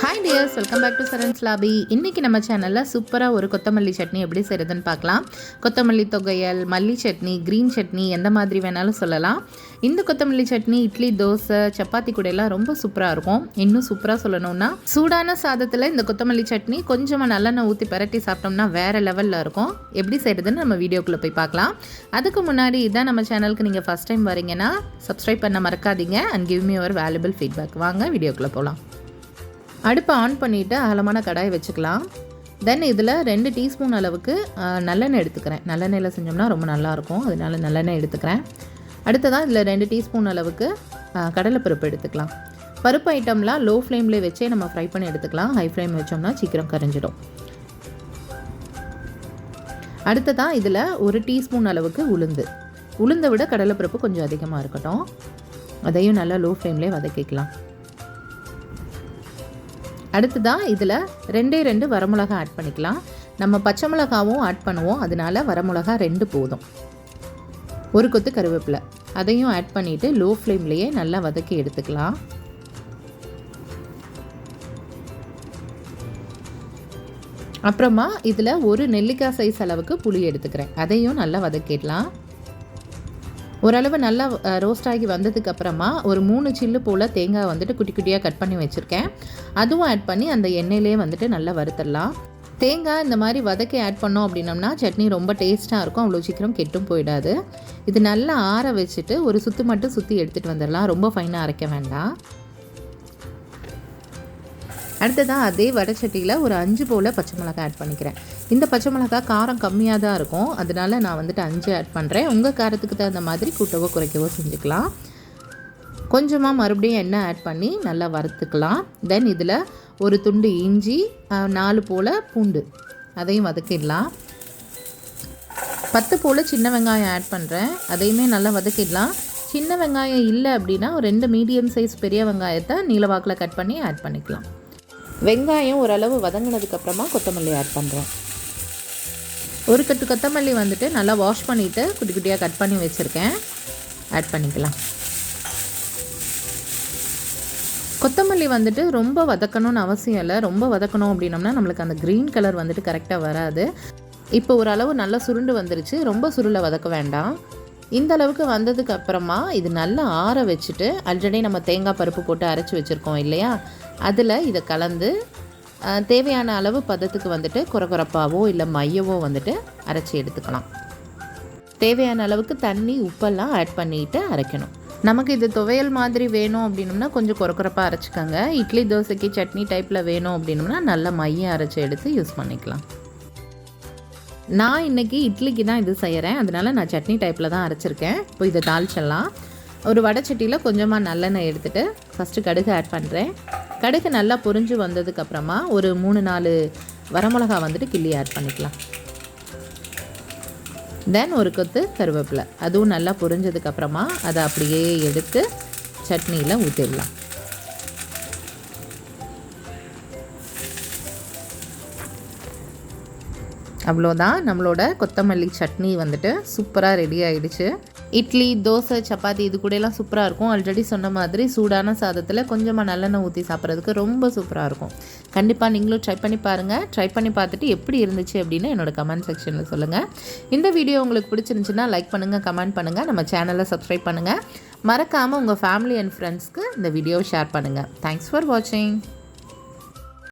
Hi dears, welcome back to Charan's lobby. இன்றைக்கி நம்ம சேனலில் சூப்பராக ஒரு கொத்தமல்லி சட்னி எப்படி செய்கிறதுன்னு பார்க்கலாம். கொத்தமல்லி தொகையல், மல்லி சட்னி, க்ரீன் சட்னி எந்த மாதிரி வேணாலும் சொல்லலாம். இந்த கொத்தமல்லி சட்னி இட்லி, தோசை, சப்பாத்தி கூடையெல்லாம் ரொம்ப சூப்பராக இருக்கும். இன்னும் சூப்பராக சொல்லணும்னா சூடான சாதத்தில் இந்த கொத்தமல்லி சட்னி கொஞ்சமாக நல்லெண்ணெய் ஊற்றி பரட்டி சாப்பிட்டோம்னா வேறு லெவலில் இருக்கும். எப்படி செய்கிறதுன்னு நம்ம வீடியோக்குள்ளே போய் பார்க்கலாம். அதுக்கு முன்னாடி இதான் நம்ம சேனலுக்கு நீங்கள் ஃபஸ்ட் டைம் வரீங்கன்னா சப்ஸ்கிரைப் பண்ண மறக்காதீங்க and give me your valuable feedback. வாங்க வீடியோக்குள்ளே போகலாம். அடுப்பை ஆன் பண்ணிவிட்டு அகலமான கடாயை வச்சுக்கலாம். தென் இதில் 2 டீஸ்பூன் அளவுக்கு நல்லெண்ணெய் எடுத்துக்கிறேன். நல்லெண்ணெயில் செஞ்சோம்னா ரொம்ப நல்லாயிருக்கும், அதனால நல்லெண்ணெய் எடுத்துக்கிறேன். அடுத்ததான் இதில் 2 டீஸ்பூன் அளவுக்கு கடலைப்பருப்பு எடுத்துக்கலாம். பருப்பு ஐட்டம்லாம் லோ ஃப்ளேம்லேயே வச்சே நம்ம ஃப்ரை பண்ணி எடுத்துக்கலாம். ஹை ஃப்ளேம் வச்சோம்னா சீக்கிரம் கரைஞ்சிடும். அடுத்ததான் இதில் 1 டீஸ்பூன் அளவுக்கு உளுந்தை விட கடலைப்பருப்பு கொஞ்சம் அதிகமாக இருக்கட்டும். அதையும் நல்லா லோ ஃப்ளேம்லேயே வதக்கிக்கலாம். அடுத்ததான் இதில் 2 வரமிளகா ஆட் பண்ணிக்கலாம். நம்ம பச்சை மிளகாவும் ஆட் பண்ணுவோம், அதனால வரமிளகா 2 போதும். 1 கொத்து கருவேப்பிலை அதையும் ஆட் பண்ணிவிட்டு லோ ஃப்ளேம்லேயே நல்லா வதக்கி எடுத்துக்கலாம். அப்புறமா இதில் 1 நெல்லிக்காய் சைஸ் அளவுக்கு புளி எடுத்துக்கிறேன். அதையும் நல்லா வதக்கிடலாம். ஓரளவு நல்லா ரோஸ்ட் ஆகி வந்ததுக்கு அப்புறமா ஒரு 3 சில்லு போல் தேங்காய் குட்டி குட்டியாக கட் பண்ணி வச்சுருக்கேன். அதுவும் ஆட் பண்ணி அந்த எண்ணெயிலே நல்லா வறுத்துடலாம். தேங்காய் இந்த மாதிரி வதக்கி ஆட் பண்ணோம் அப்படின்னம்னா சட்னி ரொம்ப டேஸ்ட்டாக இருக்கும், அவ்வளோ சீக்கிரம் கெட்டும் போயிடாது. இது நல்லா ஆற வச்சுட்டு ஒரு சுற்று மட்டும் சுற்றி எடுத்துகிட்டு வந்துடலாம். ரொம்ப ஃபைனாக அரைக்க வேண்டாம். அடுத்ததாக அதே வடைச்சட்டியில் ஒரு 5 போல் பச்சை மிளகாய் ஆட் பண்ணிக்கிறேன். இந்த பச்சை மிளகாய் காரம் கம்மியாக தான் இருக்கும், அதனால நான் 5 ஆட் பண்ணுறேன். உங்கள் காரத்துக்கு தகுந்த மாதிரி கூட்டவோ குறைக்கவோ செஞ்சுக்கலாம். கொஞ்சமாக மறுபடியும் எண்ணெய் ஆட் பண்ணி நல்லா வறுத்துக்கலாம். தென் இதில் ஒரு துண்டு இஞ்சி, 4 போல் பூண்டு அதையும் வதக்கிடலாம். 10 போல் சின்ன வெங்காயம் ஆட் பண்ணுறேன். அதையுமே நல்லா வதக்கிடலாம். சின்ன வெங்காயம் இல்லை அப்படின்னா ஒரு 2 மீடியம் சைஸ் பெரிய வெங்காயத்தை நீளவாக்கில் கட் பண்ணி ஆட் பண்ணிக்கலாம். வெங்காயம் ஓரளவு வதங்கினதுக்கப்புறமா கொத்தமல்லி ஆட் பண்ணுறேன். 1 கட்டு கொத்தமல்லி நல்லா வாஷ் பண்ணிவிட்டு குட்டி குட்டியாக கட் பண்ணி வச்சுருக்கேன். ஆட் பண்ணிக்கலாம். கொத்தமல்லி ரொம்ப வதக்கணும்னு அவசியம் இல்லை. ரொம்ப வதக்கணும் அப்படின்னம்னா நம்மளுக்கு அந்த க்ரீன் கலர் கரெக்டாக வராது. இப்போ ஓரளவு நல்லா சுருண்டு வந்துருச்சு, ரொம்ப சுருளை வதக்க வேண்டாம். இந்த அளவுக்கு வந்ததுக்கு அப்புறமா இது நல்லா ஆற வச்சுட்டு ஆல்ரெடி நம்ம தேங்காய் பருப்பு போட்டு அரைச்சி வச்சுருக்கோம் இல்லையா, அதில் இதை கலந்து தேவையான அளவு பதத்துக்கு குறகுறப்பாவோ இல்லை மையவோ அரைச்சி எடுத்துக்கலாம். தேவையான அளவுக்கு தண்ணி, உப்பெல்லாம் ஆட் பண்ணிவிட்டு அரைக்கணும். நமக்கு இது துவையல் மாதிரி வேணும் அப்படின்னம்னா கொஞ்சம் குறகுறப்பாக அரைச்சிக்கோங்க. இட்லி தோசைக்கு சட்னி டைப்பில் வேணும் அப்படின்னம்னா நல்லா மையம் அரைச்சி எடுத்து யூஸ் பண்ணிக்கலாம். நான் இன்றைக்கி இட்லிக்கு தான் இது செய்கிறேன், அதனால் நான் சட்னி டைப்பில் தான் அரைச்சிருக்கேன். இப்போ இதை தாளிச்சிடலாம். ஒரு வடைச்சட்டியில் கொஞ்சமாக நல்லெண்ணெய் எடுத்துகிட்டு ஃபஸ்ட்டு கடுகு ஆட் பண்ணுறேன். கடுகு நல்லா பொரிஞ்சு வந்ததுக்கப்புறமா ஒரு 3-4 வரமிளகா கிள்ளி ஆட் பண்ணிக்கலாம். தென் 1 கொத்து கருவேப்பிலை அதுவும் நல்லா பொரிஞ்சதுக்கப்புறமா அதை அப்படியே எடுத்து சட்னியில் ஊற்றிடலாம். அவ்வளோதான், நம்மளோட கொத்தமல்லி சட்னி சூப்பராக ரெடி ஆகிடுச்சு. இட்லி, தோசை, சப்பாத்தி இது கூடலாம் சூப்பராக இருக்கும். ஆல்ரெடி சொன்ன மாதிரி சூடான சாதத்தில் கொஞ்சமாக நல்லெண்ணெய் ஊற்றி சாப்பிட்றதுக்கு ரொம்ப சூப்பராக இருக்கும். கண்டிப்பாக நீங்களும் ட்ரை பண்ணி பாருங்கள். ட்ரை பண்ணி பார்த்துட்டு எப்படி இருந்துச்சு அப்படின்னு என்னோடய கமெண்ட் செக்ஷனில் சொல்லுங்கள். இந்த வீடியோ உங்களுக்கு பிடிச்சிருந்துச்சுன்னா லைக் பண்ணுங்கள், கமெண்ட் பண்ணுங்கள், நம்ம சேனலை சப்ஸ்கிரைப் பண்ணுங்கள். மறக்காமல் உங்கள் ஃபேமிலி அண்ட் ஃப்ரெண்ட்ஸ்க்கு இந்த வீடியோவை ஷேர் பண்ணுங்கள். தேங்க்ஸ் ஃபார் வாட்சிங்.